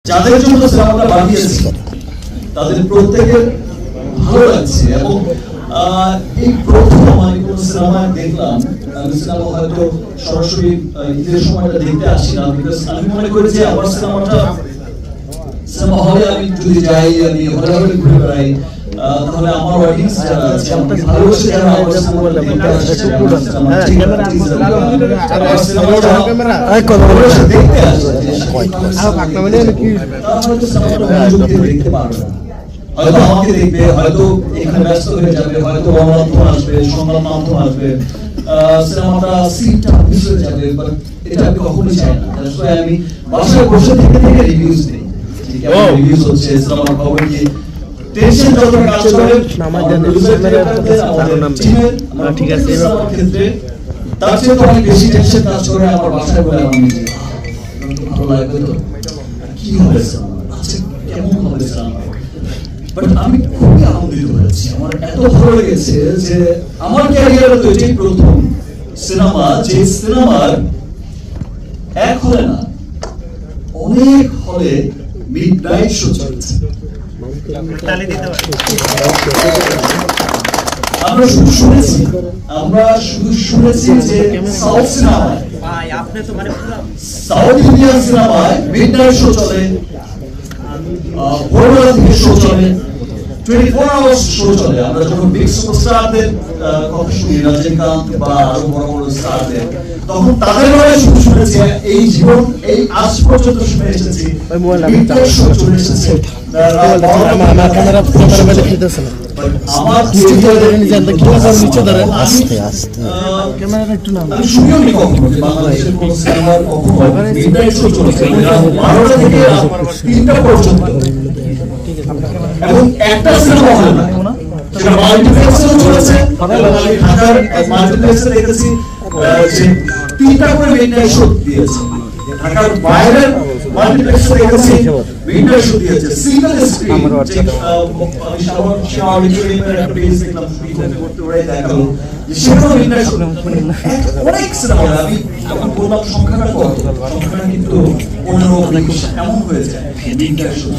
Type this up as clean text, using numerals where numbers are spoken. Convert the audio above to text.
যাদের জন্য সিনেমাটা বানিয়েছি তাদের প্রত্যেকের ভালো লাগছে এবং এই প্রথম আমি কোন সিনেমায় দেখলাম, আমি সিনেমা হয়তো সরাসরি ঈদের সময়টা দেখতে আসি না, বিকজ আমি মনে করি যে আমার সিনেমা হলে আমি যদি যাই, আমি হলে ঘুরে বেড়াই, তাহলে আমার অডিয়েন্স যারা আছে, আমাকে ভালোবাসে যারা, আমার সিনেমা দেখতে আসছে, দেখতে আসছে, দেখতে পারবে না, হয়তো আমাকে দেখবে, হয়তো এখানে ব্যস্ত হয়ে যাবে, হয়তো গণমাধ্যম আসবে, সংবাদ মাধ্যম আসবে, সিনেমাটা সিনটা মিস হয়ে যাবে, বাট এটা আমি কখনোই চাই না। আমি বাসায় বসে থেকে থেকে রিভিউজ দিই, কেমন রিভিউজ হচ্ছে, সিনেমার খবর কি, টেনশন যত কাজ করে আমাদের ঠিক আছে আমার ক্ষেত্রে, তার চেয়ে তো অনেক বেশি টেনশন কাজ করে আমার বাসায় বলে আমার নিজে ভালো লাগবে তো কি হবে সিনেমা, আচ্ছা কেমন হবে সিনেমা। বাট আমি খুবই আনন্দিত হয়েছি, আমার এত ভালো লেগেছে যে আমার ক্যারিয়ারে তো এটাই প্রথম সিনেমা যে সিনেমার এক হলে না অনেক হলে মিডনাইট শো চলছে। আমরা শুধু শুনেছি যে সাউথ সিনেমায়, সাউথ ইন্ডিয়ান সিনেমায় মিডনাইট শো চলে, ভোরবেলা থেকে শো চলে, 24 আওয়ার্স শো চলে। আমরা যখন বিগ সুপারস্টারদের কথা শুনি, রজনীকান্ত বা আরো বড় বড় স্টারদের, তখন তাদের বলে শুনেছি, এই জীবন এই আজ পর্যন্ত শুনে এসেছি মিডনাইট শো চলে এসেছে। আমার ক্যামেরাটা একটু নাম আমি শুনিও নি কখনো যে বাংলাদেশের কোন সিনেমার কখনো মিডনাইট শো চলেছে 12টা থেকে 3টা পর্যন্ত, এবং একটা সিনেমা হল না, সেটা মাল্টিপ্লেক্সে চলেছে। আমি ঢাকার মাল্টিপ্লেক্সে দেখেছি যে 3টা করে মিডনাইট শো দিয়েছে, ঢাকার বাইরের মাল্টিপ্লেক্সে দেখেছি মিডনাইট শো দিয়েছে, সিঙ্গেল স্ক্রিন। আমি শাওয়ার একটা পেজ দেখলাম, করতে পারে দেখালো যে সেখানেও মিডনাইট শো, অনেক সিনেমা। আমি যখন বললাম সংখ্যাটা কত, সংখ্যাটা কিন্তু 15-20 এমন হয়ে যায় মিডনাইট শো।